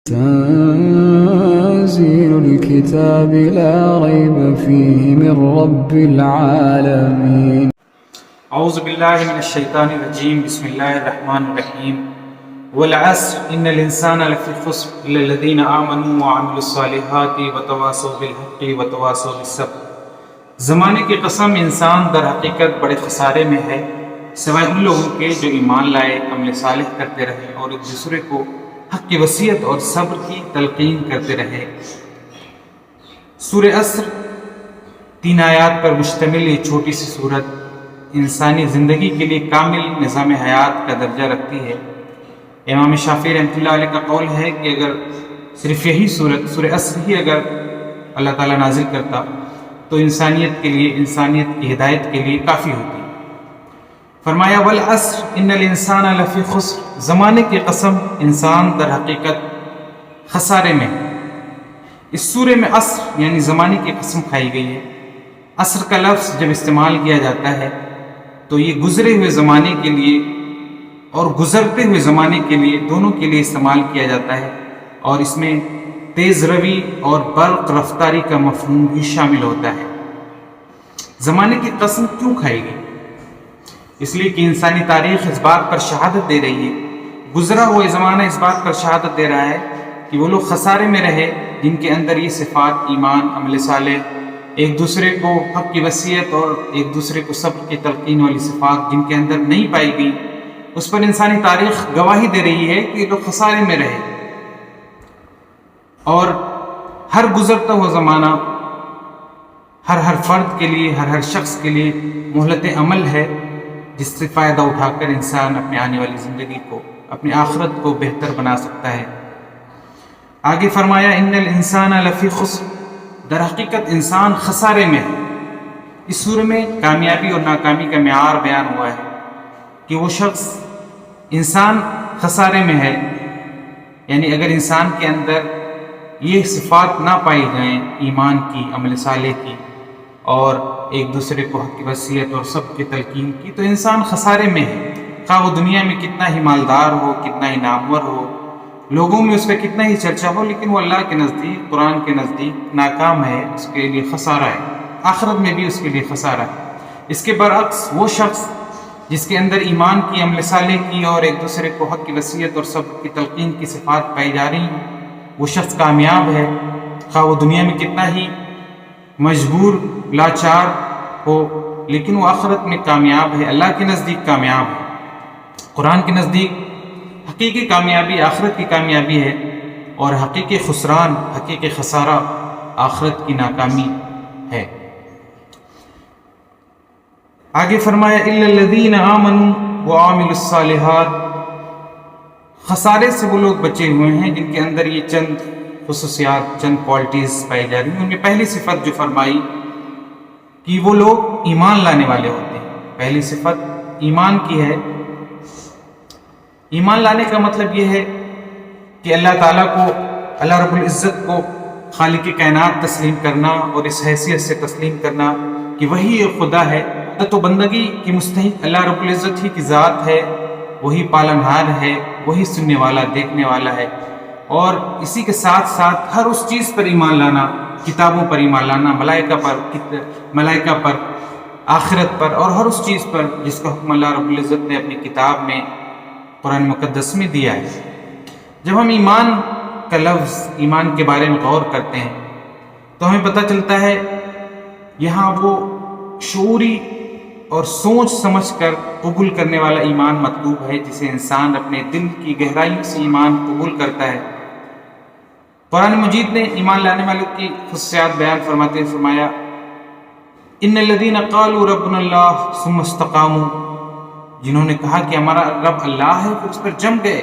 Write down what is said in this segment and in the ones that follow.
تنزيل الكتاب لا ريب فيه من رب العالمين. اعوذ باللہ من الشیطان الرجیم. بسم اللہ الرحمن الرحیم. والعصر ان الانسان لفی خسر الا الذین آمنوا وعملوا الصالحات وتواصوا بالحق وتواصوا بالصبر. زمانے کی قسم، انسان در حقیقت بڑے خسارے میں ہے سوائے ان لوگوں کے جو ایمان لائے، عمل صالح کرتے رہے اور ایک دوسرے کو حق کی وصیت اور صبر کی تلقین کرتے رہے. سورہ عصر 3 آیات پر مشتمل یہ چھوٹی سی سورت انسانی زندگی کے لیے کامل نظام حیات کا درجہ رکھتی ہے. امام شافعی رحمۃ اللہ علیہ کا قول ہے کہ اگر صرف یہی سورہ عصر ہی اگر اللہ تعالیٰ نازل کرتا تو انسانیت کی ہدایت کے لیے کافی ہوتی. فرمایا والعصر ان الانسان لفی خسر، زمانے کی قسم انسان در حقیقت خسارے میں. اس سورے میں عصر یعنی زمانے کی قسم کھائی گئی ہے. عصر کا لفظ جب استعمال کیا جاتا ہے تو یہ گزرے ہوئے زمانے کے لیے اور گزرتے ہوئے زمانے کے لیے دونوں کے لیے استعمال کیا جاتا ہے، اور اس میں تیز روی اور برق رفتاری کا مفہوم بھی شامل ہوتا ہے. زمانے کی قسم کیوں کھائی گئی؟ اس لیے کہ انسانی تاریخ اس بات پر شہادت دے رہی ہے، گزرا ہوا زمانہ اس بات پر شہادت دے رہا ہے کہ وہ لوگ خسارے میں رہے جن کے اندر یہ صفات ایمان، عمل صالح، ایک دوسرے کو حق کی وصیت اور ایک دوسرے کو صبر کی تلقین والی صفات جن کے اندر نہیں پائی گئی، اس پر انسانی تاریخ گواہی دے رہی ہے کہ یہ لوگ خسارے میں رہے. اور ہر گزرتا ہوا زمانہ ہر فرد کے لیے، ہر شخص کے لیے مہلت عمل ہے جس سے فائدہ اٹھا کر انسان اپنے آنے والی زندگی کو، اپنی آخرت کو بہتر بنا سکتا ہے. آگے فرمایا ان الانسان لفی خسر، در حقیقت انسان خسارے میں ہے. اس سورہ میں کامیابی اور ناکامی کا معیار بیان ہوا ہے کہ وہ شخص انسان خسارے میں ہے، یعنی اگر انسان کے اندر یہ صفات نہ پائی جائیں ایمان کی، عمل صالح کی اور ایک دوسرے کو حق کی وصیت اور صبر کی تلقین کی، تو انسان خسارے میں ہے. خواہ وہ دنیا میں کتنا ہی مالدار ہو، کتنا ہی نامور ہو، لوگوں میں اس کا کتنا ہی چرچا ہو، لیکن وہ اللہ کے نزدیک، قرآن کے نزدیک ناکام ہے، اس کے لیے خسارہ ہے. آخرت میں بھی اس کے لیے خسارہ ہے. اس کے برعکس وہ شخص جس کے اندر ایمان کی، عمل صالح کی اور ایک دوسرے کو حق کی وصیت اور صبر کی تلقین کی صفات پائی جا رہی ہیں، وہ شخص کامیاب ہے. خواہ وہ دنیا میں کتنا ہی مجبور، لاچار ہو، لیکن وہ آخرت میں کامیاب ہے، اللہ کے نزدیک کامیاب ہے. قرآن کے نزدیک حقیقی کامیابی آخرت کی کامیابی ہے، اور حقیقی خسران، حقیقی خسارہ آخرت کی ناکامی ہے. آگے فرمایا الا الذین آمنوا وعملوا الصالحات، خسارے سے وہ لوگ بچے ہوئے ہیں جن کے اندر یہ چند خصوصیات، چند کوالٹیز پائی جا رہی ہیں. ان میں پہلی صفت جو فرمائی کہ وہ لوگ ایمان لانے والے ہوتے ہیں. پہلی صفت ایمان کی ہے. ایمان لانے کا مطلب یہ ہے کہ اللہ تعالیٰ کو، اللہ رب العزت کو خالق کائنات تسلیم کرنا، اور اس حیثیت سے تسلیم کرنا کہ وہی ایک خدا ہے. تو بندگی کی مستحق اللہ رب العزت ہی کی ذات ہے، وہی پالنہار ہے، وہی سننے والا، دیکھنے والا ہے. اور اسی کے ساتھ ساتھ ہر اس چیز پر ایمان لانا، کتابوں پر ایمان لانا، ملائکہ پر، آخرت پر، اور ہر اس چیز پر جس کا حکم اللہ رب العزت نے اپنی کتاب میں، قرآن مقدس میں دیا ہے. جب ہم ایمان کا لفظ، ایمان کے بارے میں غور کرتے ہیں تو ہمیں پتہ چلتا ہے یہاں وہ شعوری اور سوچ سمجھ کر قبول کرنے والا ایمان مطلوب ہے، جسے انسان اپنے دل کی گہرائیوں سے ایمان قبول کرتا ہے. قرآن مجید نے ایمان لانے والوں کی خصوصیات بیان فرماتے ہوئے فرمایا ان الذین قالوا ربنا اللہ ثم استقاموا، جنہوں نے کہا کہ ہمارا رب اللہ ہے پھر اس پر جم گئے.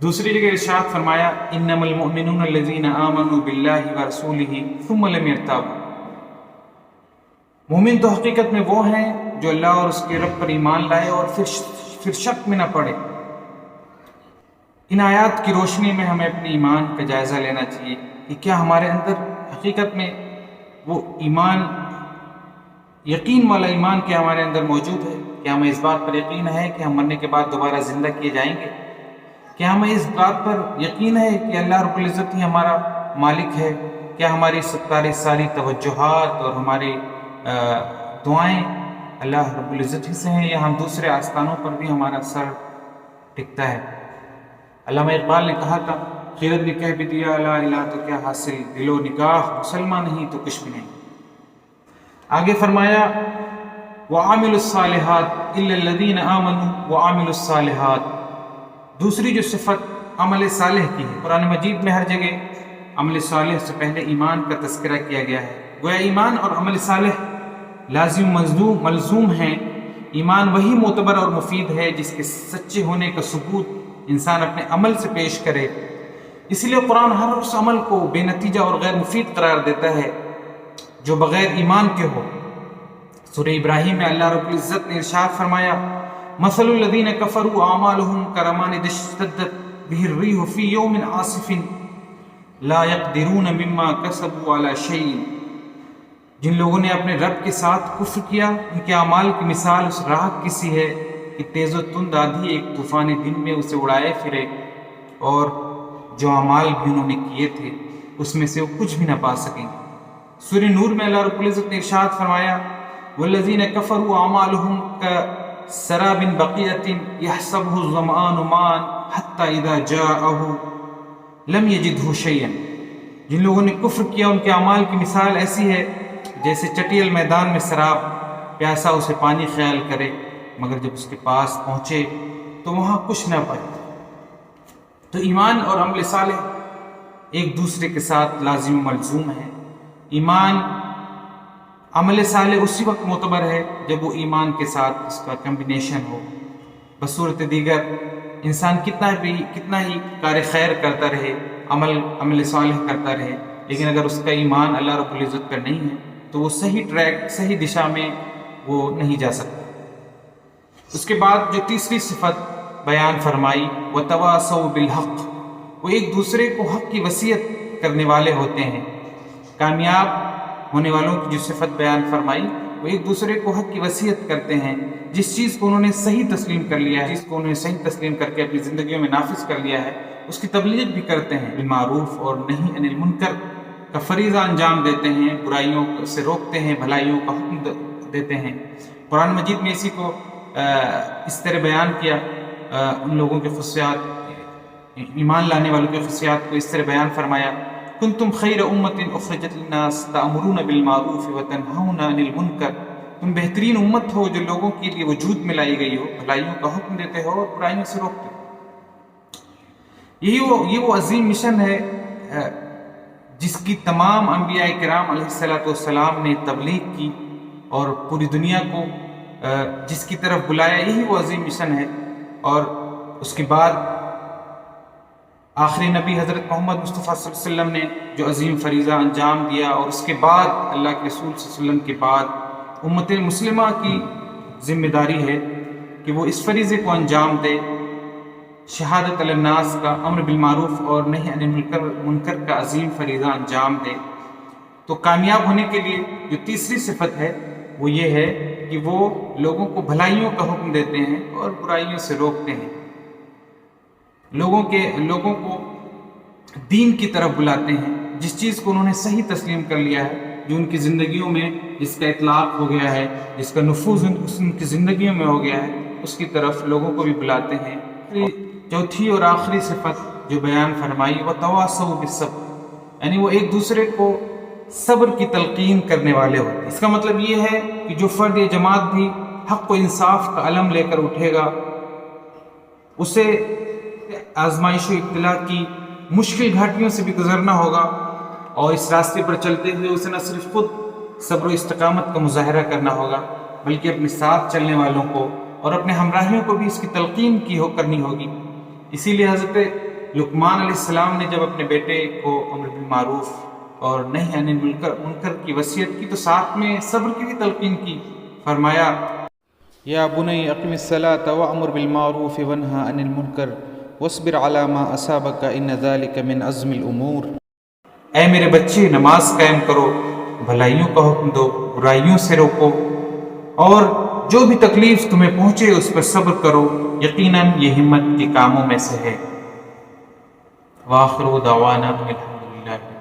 دوسری جگہ ارشاد فرمایا انما المؤمنون الذین آمنوا باللہ ورسولہ ثم لم یرتابوا، مومن تو حقیقت میں وہ ہیں جو اللہ اور اس کے رب پر ایمان لائے اور پھر شک میں نہ پڑے. ان آیات کی روشنی میں ہمیں اپنے ایمان کا جائزہ لینا چاہیے کہ کیا ہمارے اندر حقیقت میں وہ ایمان، یقین والا ایمان کیا ہمارے اندر موجود ہے؟ کیا ہمیں اس بات پر یقین ہے کہ ہم مرنے کے بعد دوبارہ زندہ کیے جائیں گے؟ کیا ہمیں اس بات پر یقین ہے کہ اللہ رب العزت ہی ہمارا مالک ہے؟ کیا ہماری ساری توجہات اور ہماری دعائیں اللہ رب العزت ہی سے ہیں، یا ہم دوسرے آستانوں پر بھی ہمارا سر ٹکتا ہے؟ علامہ اقبال نے کہا تھا، خیرت نے کہہ بھی دیا لا الہ تو کیا حاصل، دل و نگاہ مسلمان نہیں تو کچھ بھی نہیں۔ آگے فرمایا وَعَامِلُوا الصَّالِحَاتِ إِلَّا الَّذِينَ آمَنُوا وَعَامِلُوا الصَّالِحَاتِ۔ دوسری جو صفت عمل صالح کی ہے، قرآن مجید میں ہر جگہ عمل صالح سے پہلے ایمان کا تذکرہ کیا گیا ہے۔ گویا ایمان اور عمل صالح لازم ملزوم ہیں۔ ایمان وہی معتبر اور مفید ہے جس کے سچے ہونے کا ثبوت انسان اپنے عمل سے پیش کرے۔ اس لیے قرآن ہر اس عمل کو بے نتیجہ اور غیر مفید قرار دیتا ہے جو بغیر ایمان کے ہو۔ سورہ ابراہیم میں اللہ رب العزت نے ارشاد فرمایا مثل الذین کفروا اعمالهم کرماد اشتدت به الريح في يوم عاصف لا يقدرون مما كسبوا على شيء۔ جن لوگوں نے اپنے رب کے ساتھ کفر کیا، ان کے اعمال کی مثال اس راکھ کی سی ہے کہ تیز و تند آندھی ایک طوفانی دن میں اسے اڑائے پھرے، اور جو اعمال بھی انہوں نے کیے تھے اس میں سے وہ کچھ بھی نہ پا سکیں۔ سورہ نور میں اللہ رب العزت نے ارشاد فرمایا والذین کفروا اعمالهم کسراب بقیۃ یحسبہ الظمآن ماء حتی اذا جاءہ لم یجدہ شیئا۔ جن لوگوں نے کفر کیا ان کے اعمال کی مثال ایسی ہے جیسے چٹیل میدان میں سراب، پیاسا اسے پانی خیال کرے مگر جب اس کے پاس پہنچے تو وہاں کچھ نہ پائے۔ تو ایمان اور عمل صالح ایک دوسرے کے ساتھ لازم و ملزوم ہے۔ ایمان عمل صالح اسی وقت معتبر ہے جب وہ ایمان کے ساتھ اس کا کمبینیشن ہو۔ بصورت دیگر انسان کتنا ہی کار خیر کرتا رہے، عمل صالح کرتا رہے، لیکن اگر اس کا ایمان اللہ رب العزت پر نہیں ہے تو وہ صحیح دشا میں وہ نہیں جا سکتا۔ اس کے بعد جو تیسری صفت بیان فرمائی وَتَوَاصَوْا بِالْحَقِّ، وہ ایک دوسرے کو حق کی وصیت کرنے والے ہوتے ہیں۔ کامیاب ہونے والوں کی جو صفت بیان فرمائی وہ ایک دوسرے کو حق کی وصیت کرتے ہیں، جس چیز کو انہوں نے صحیح تسلیم کر لیا ہے، جس کو انہوں نے صحیح تسلیم کر کے اپنی زندگیوں میں نافذ کر لیا ہے، اس کی تبلیغ بھی کرتے ہیں، بالمعروف اور نہی عن المنکر کا فریضہ انجام دیتے ہیں، برائیوں سے روکتے ہیں، بھلائیوں کا حکم دیتے ہیں۔ قرآن مجید میں اسی کو اس طرح بیان کیا، ان لوگوں کے خصوصیات، ایمان لانے والوں کے خصوصیات کو اس طرح بیان فرمایا کنتم خیر امت اخرجت للناس تأمرون بالمعروف وتنہون عن المنکر، تم بہترین امت ہو جو لوگوں کے لیے وجود میں لائی گئی ہو، بھلائیوں کا حکم دیتے ہو اور برائیوں سے روکتے ہو۔ یہ وہ عظیم مشن ہے جس کی تمام انبیاء کرام علیہ السلام نے تبلیغ کی اور پوری دنیا کو جس کی طرف بلایا، یہی وہ عظیم مشن ہے۔ اور اس کے بعد آخری نبی حضرت محمد مصطفیٰ صلی اللہ علیہ وسلم نے جو عظیم فریضہ انجام دیا، اور اس کے بعد اللہ کے رسول صلی اللہ علیہ وسلم کے بعد امت مسلمہ کی ذمہ داری ہے کہ وہ اس فریضے کو انجام دے، شہادت علی الناس کا، امر بالمعروف اور نہی عن المنکر کا عظیم فریضہ انجام دے۔ تو کامیاب ہونے کے لیے جو تیسری صفت ہے وہ یہ ہے کہ وہ لوگوں کو بھلائیوں کا حکم دیتے ہیں اور برائیوں سے روکتے ہیں، لوگوں کو دین کی طرف بلاتے ہیں، جس چیز کو انہوں نے صحیح تسلیم کر لیا ہے، جو ان کی زندگیوں میں جس کا اطلاق ہو گیا ہے، جس کا نفوذ ان کی زندگیوں میں ہو گیا ہے، اس کی طرف لوگوں کو بھی بلاتے ہیں۔ چوتھی اور آخری صفت جو بیان فرمائی وَتَوَاصَوْا بِالصَّبْرِ، یعنی وہ ایک دوسرے کو صبر کی تلقین کرنے والے ہوتے ہیں۔ اس کا مطلب یہ ہے کہ جو فرد یا جماعت بھی حق و انصاف کا علم لے کر اٹھے گا، اسے آزمائش و ابتلا کی مشکل گھاٹیوں سے بھی گزرنا ہوگا، اور اس راستے پر چلتے ہوئے اسے نہ صرف خود صبر و استقامت کا مظاہرہ کرنا ہوگا بلکہ اپنے ساتھ چلنے والوں کو اور اپنے ہمراہیوں کو بھی اس کی تلقین کرنی ہوگی۔ اسی لیے حضرت لقمان علیہ السلام نے جب اپنے بیٹے کو امر بالمعروف اور نہی عن المنکر کی وصیت کی تو ساتھ میں صبر کی بھی تلقین کی، فرمایا یا بنی اقم الصلاۃ وامر بالمعروف وانہی عن المنکر واصبر علی ما اصابک ان ذلک من عزم الامور۔ اے میرے بچے، نماز قائم کرو، بھلائیوں کا حکم دو، برائیوں سے روکو، اور جو بھی تکلیف تمہیں پہنچے اس پر صبر کرو، یقیناً یہ ہمت کے کاموں میں سے ہے۔ وآخر دعوانا الحمد للہ.